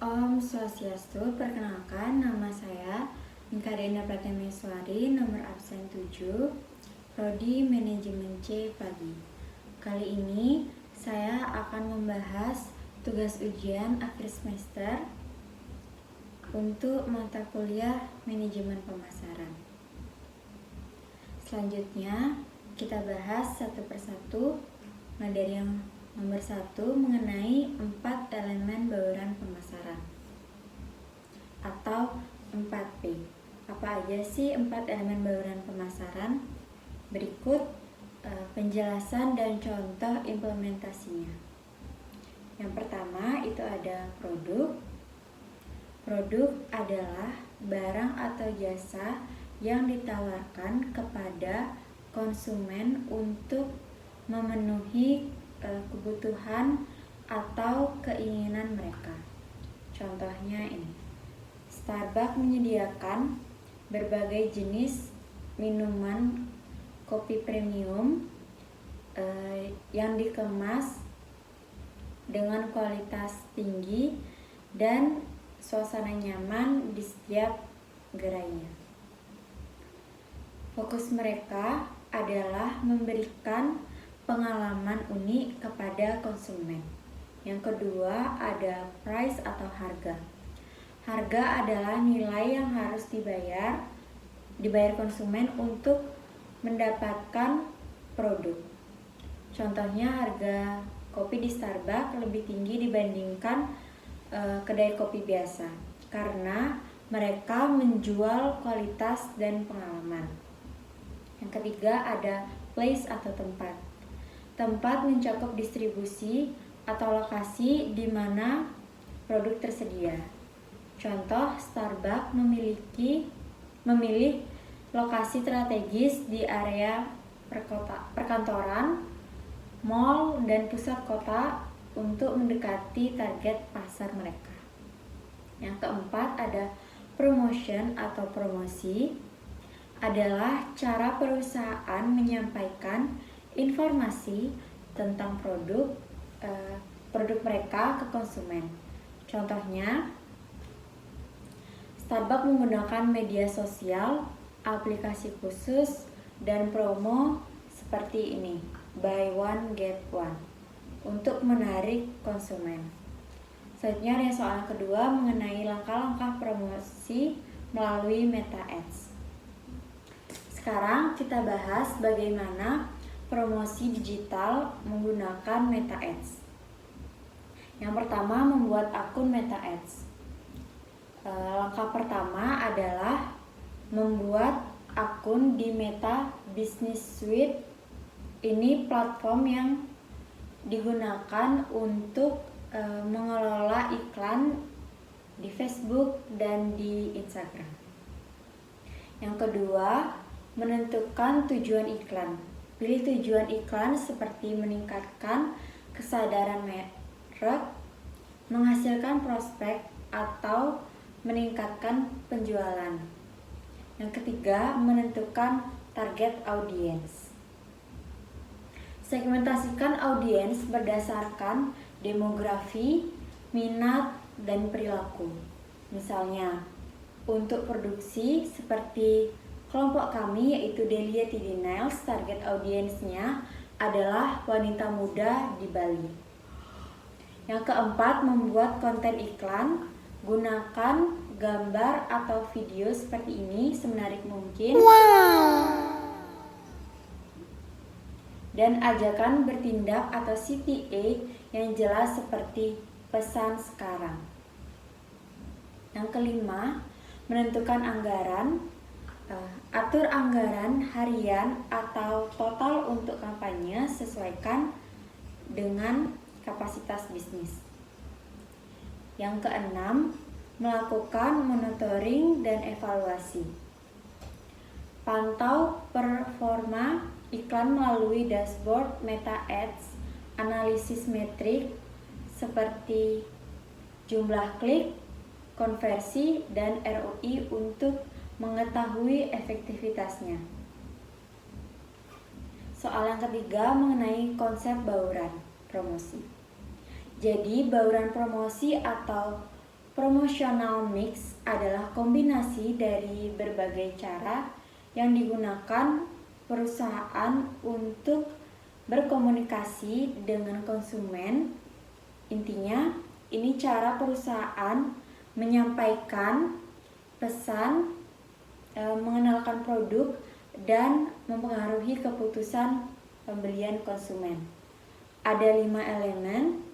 Om Swastiastu, perkenalkan nama saya Nika Denda Pratemeswari, nomor absen 7, Prodi Manajemen C Pagi. Kali ini saya akan membahas tugas ujian akhir semester untuk mata kuliah Manajemen Pemasaran. Selanjutnya kita bahas satu persatu materi yang nomor 1 mengenai 4 elemen bauran pemasaran atau 4P. Apa aja sih 4 elemen bauran pemasaran? Berikut penjelasan dan contoh implementasinya. Yang pertama itu ada produk. Produk adalah barang atau jasa yang ditawarkan kepada konsumen untuk memenuhi kebutuhan atau keinginan mereka. Contohnya ini, Starbucks menyediakan berbagai jenis minuman kopi premium yang dikemas dengan kualitas tinggi dan suasana nyaman di setiap gerainya. Fokus mereka adalah memberikan pengalaman unik kepada konsumen. Yang kedua ada price atau harga. Harga adalah nilai yang harus dibayar konsumen untuk mendapatkan produk. Contohnya harga kopi di Starbucks lebih tinggi dibandingkan kedai kopi biasa karena mereka menjual kualitas dan pengalaman. Yang ketiga ada place atau tempat. Tempat mencakup distribusi atau lokasi di mana produk tersedia. Contoh, Starbucks memilih lokasi strategis di area perkantoran, mall, dan pusat kota untuk mendekati target pasar mereka. Yang keempat ada promotion atau promosi. Adalah cara perusahaan menyampaikan informasi tentang produk mereka ke konsumen. Contohnya, Starbucks menggunakan media sosial, aplikasi khusus, dan promo seperti ini, buy one get one, untuk menarik konsumen. Selanjutnya ada soal kedua mengenai langkah-langkah promosi melalui Meta Ads. Sekarang kita bahas bagaimana promosi digital menggunakan Meta Ads. Yang pertama, membuat akun Meta Ads. Langkah pertama adalah membuat akun di Meta Business Suite. Ini platform yang digunakan untuk mengelola iklan di Facebook dan di Instagram. Yang kedua, menentukan tujuan iklan. Pilih tujuan iklan seperti meningkatkan kesadaran merek, menghasilkan prospek, atau meningkatkan penjualan. Yang ketiga, menentukan target audience. Segmentasikan audiens berdasarkan demografi, minat, dan perilaku. Misalnya, untuk produksi seperti kelompok kami yaitu Delia Tidy Nails, target audiensnya adalah wanita muda di Bali. Yang keempat, membuat konten iklan. Gunakan gambar atau video seperti ini semenarik mungkin. Dan ajakan bertindak atau CTA yang jelas seperti pesan sekarang. Yang kelima, menentukan anggaran. Atur anggaran harian atau total untuk kampanye sesuaikan dengan kapasitas bisnis. Yang keenam, melakukan monitoring dan evaluasi. Pantau performa iklan melalui dashboard Meta Ads, analisis metrik seperti jumlah klik, konversi, dan ROI untuk mengetahui efektivitasnya. Soal yang ketiga mengenai konsep bauran promosi. Jadi, bauran promosi atau Promotional mix adalah kombinasi dari berbagai cara yang digunakan perusahaan untuk berkomunikasi dengan konsumen. Intinya, ini cara perusahaan menyampaikan pesan, mengenalkan produk, dan mempengaruhi keputusan pembelian konsumen. Ada 5 elemen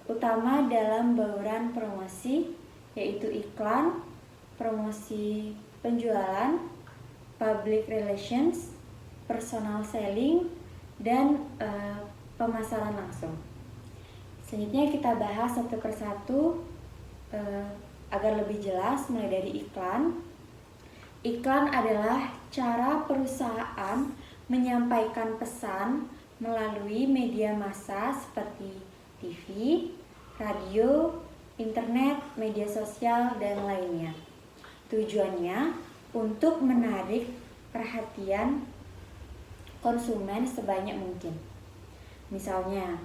utama dalam bauran promosi, yaitu iklan, promosi penjualan, public relations, personal selling, dan pemasaran langsung. Selanjutnya kita bahas satu persatu agar lebih jelas, mulai dari iklan. Iklan adalah cara perusahaan menyampaikan pesan melalui media massa seperti TV, radio, internet, media sosial, dan lainnya. Tujuannya untuk menarik perhatian konsumen sebanyak mungkin. Misalnya,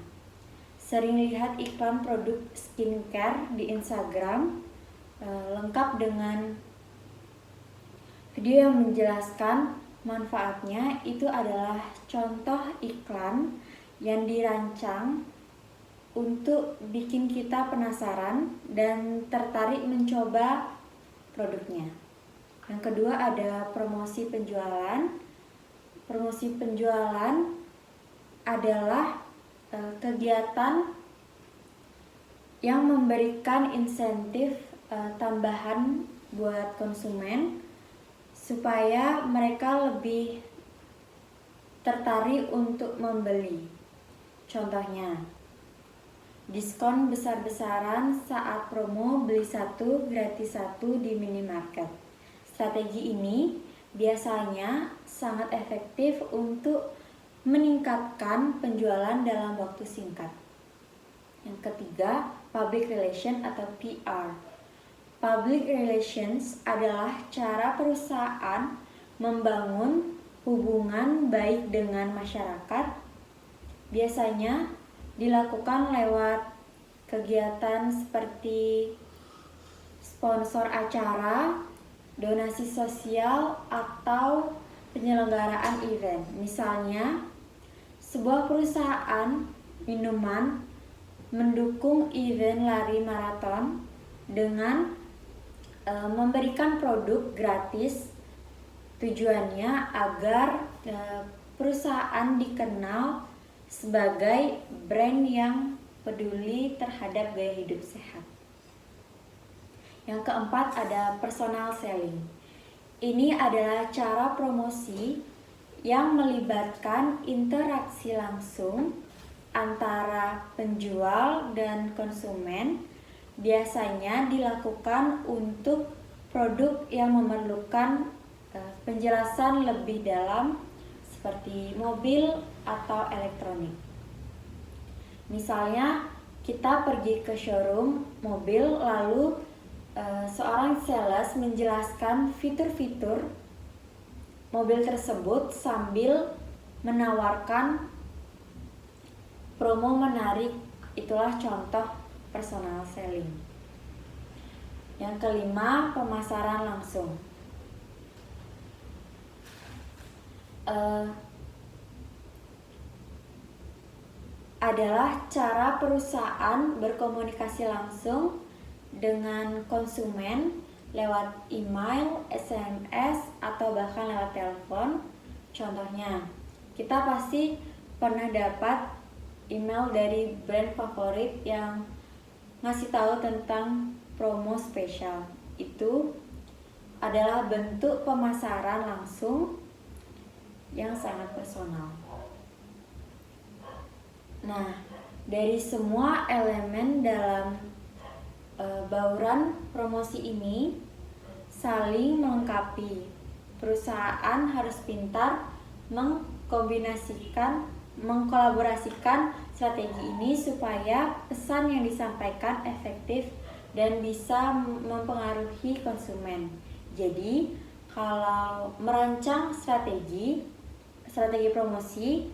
sering lihat iklan produk skincare di Instagram lengkap dengan video yang menjelaskan manfaatnya. Itu adalah contoh iklan yang dirancang untuk bikin kita penasaran dan tertarik mencoba produknya. Yang kedua ada promosi penjualan. Promosi penjualan adalah kegiatan yang memberikan insentif tambahan buat konsumen supaya mereka lebih tertarik untuk membeli. Contohnya, diskon besar-besaran saat promo beli 1 gratis 1 di minimarket. Strategi ini biasanya sangat efektif untuk meningkatkan penjualan dalam waktu singkat. Yang ketiga, public relation atau PR. Public relations adalah cara perusahaan membangun hubungan baik dengan masyarakat. Biasanya dilakukan lewat kegiatan seperti sponsor acara, donasi sosial, atau penyelenggaraan event. Misalnya, sebuah perusahaan minuman mendukung event lari maraton dengan memberikan produk gratis. Tujuannya agar perusahaan dikenal sebagai brand yang peduli terhadap gaya hidup sehat. Yang keempat ada personal selling. Ini adalah cara promosi yang melibatkan interaksi langsung antara penjual dan konsumen. Biasanya dilakukan untuk produk yang memerlukan penjelasan lebih dalam seperti mobil atau elektronik. Misalnya kita pergi ke showroom mobil, lalu seorang sales menjelaskan fitur-fitur mobil tersebut sambil menawarkan promo menarik. Itulah contoh personal selling. Yang kelima, pemasaran langsung. Adalah cara perusahaan berkomunikasi langsung dengan konsumen lewat email, SMS, atau bahkan lewat telepon. Contohnya, kita pasti pernah dapat email dari brand favorit yang ngasih tahu tentang promo spesial. Itu adalah bentuk pemasaran langsung yang sangat personal. Nah, dari semua elemen dalam bauran promosi ini saling melengkapi. Perusahaan harus pintar mengkolaborasikan strategi ini supaya pesan yang disampaikan efektif dan bisa mempengaruhi konsumen. Jadi, kalau merancang strategi promosi,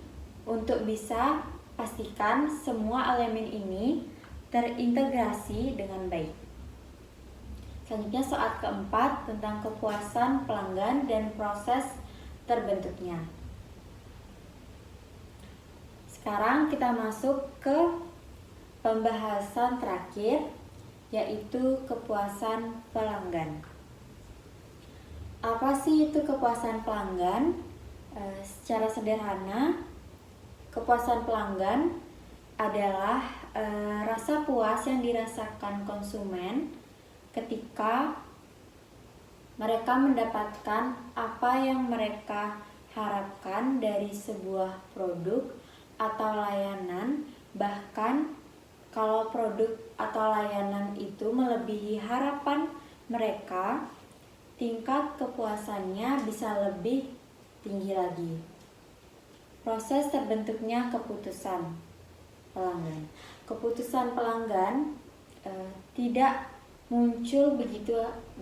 untuk bisa pastikan semua elemen ini terintegrasi dengan baik. Selanjutnya soal keempat tentang kepuasan pelanggan dan proses terbentuknya. Sekarang kita masuk ke pembahasan terakhir, yaitu kepuasan pelanggan. Apa sih itu kepuasan pelanggan? Secara sederhana, kepuasan pelanggan adalah rasa puas yang dirasakan konsumen ketika mereka mendapatkan apa yang mereka harapkan dari sebuah produk atau layanan, bahkan kalau produk atau layanan itu melebihi harapan mereka, tingkat kepuasannya bisa lebih tinggi lagi. Proses terbentuknya keputusan pelanggan. Keputusan pelanggan tidak muncul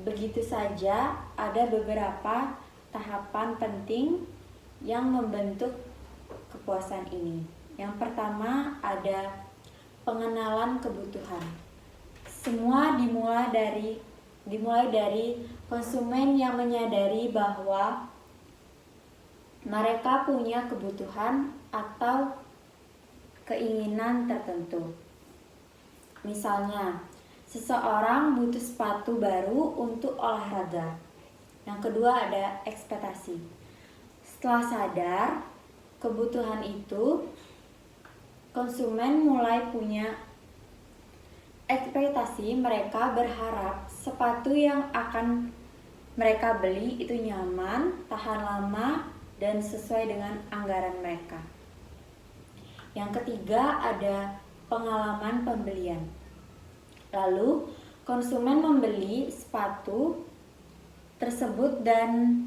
begitu saja. Ada beberapa tahapan penting yang membentuk kepuasan ini. Yang pertama ada pengenalan kebutuhan. Semua dimulai dari konsumen yang menyadari bahwa mereka punya kebutuhan atau keinginan tertentu. Misalnya, seseorang butuh sepatu baru untuk olahraga. Yang kedua ada ekspektasi. Setelah sadar kebutuhan itu, konsumen mulai punya ekspektasi. Mereka berharap sepatu yang akan mereka beli itu nyaman, tahan lama, dan sesuai dengan anggaran mereka. Yang ketiga ada pengalaman pembelian. Lalu konsumen membeli sepatu tersebut dan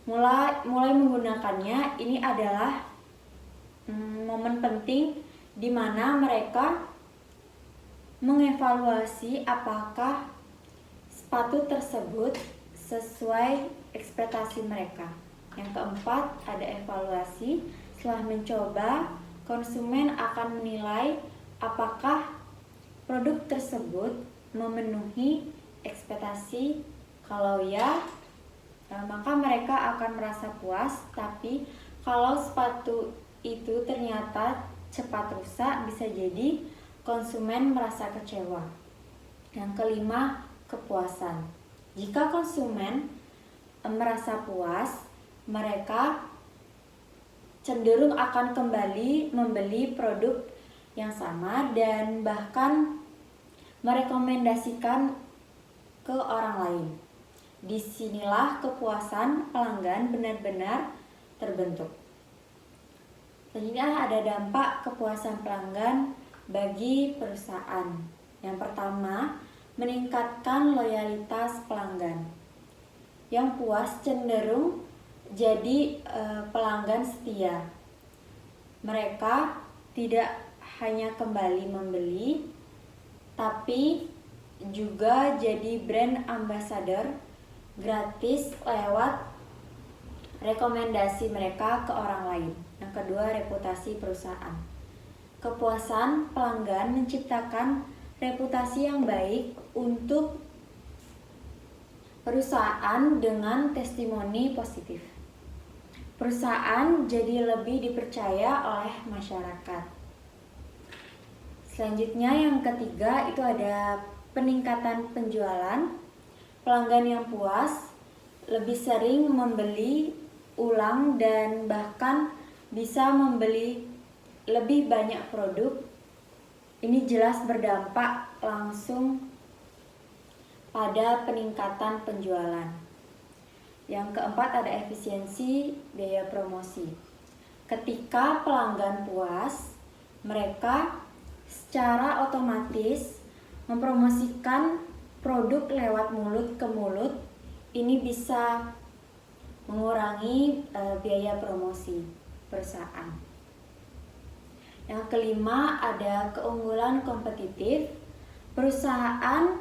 mulai menggunakannya. Ini adalah momen penting di mana mereka mengevaluasi apakah sepatu tersebut sesuai ekspektasi mereka. Yang keempat ada evaluasi. Setelah mencoba, konsumen akan menilai apakah produk tersebut memenuhi ekspektasi. Kalau ya, maka mereka akan merasa puas. Tapi kalau sepatu itu ternyata cepat rusak, bisa jadi konsumen merasa kecewa. Yang kelima, kepuasan. Jika konsumen merasa puas, mereka cenderung akan kembali membeli produk yang sama dan bahkan merekomendasikan ke orang lain. Disinilah kepuasan pelanggan benar-benar terbentuk. Selanjutnya ada dampak kepuasan pelanggan bagi perusahaan. Yang pertama, meningkatkan loyalitas pelanggan. Yang puas cenderung jadi pelanggan setia. Mereka tidak hanya kembali membeli, tapi juga jadi brand ambassador gratis lewat rekomendasi mereka ke orang lain. Yang kedua, reputasi perusahaan. Kepuasan pelanggan menciptakan reputasi yang baik untuk perusahaan dengan testimoni positif. Perusahaan jadi lebih dipercaya oleh masyarakat. Selanjutnya yang ketiga itu ada peningkatan penjualan. Pelanggan yang puas lebih sering membeli ulang dan bahkan bisa membeli lebih banyak produk. Ini jelas berdampak langsung pada peningkatan penjualan. Yang keempat ada efisiensi biaya promosi. Ketika pelanggan puas, mereka secara otomatis mempromosikan produk lewat mulut ke mulut. Ini bisa mengurangi biaya promosi perusahaan. Yang kelima ada keunggulan kompetitif. Perusahaan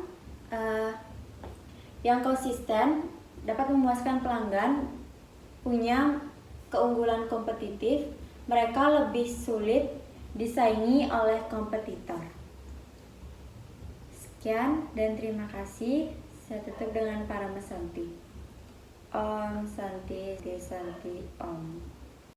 yang konsisten dapat memuaskan pelanggan, punya keunggulan kompetitif. Mereka lebih sulit disaingi oleh kompetitor. Sekian dan terima kasih. Saya tutup dengan Paramasanti. Om Santi Santi Om.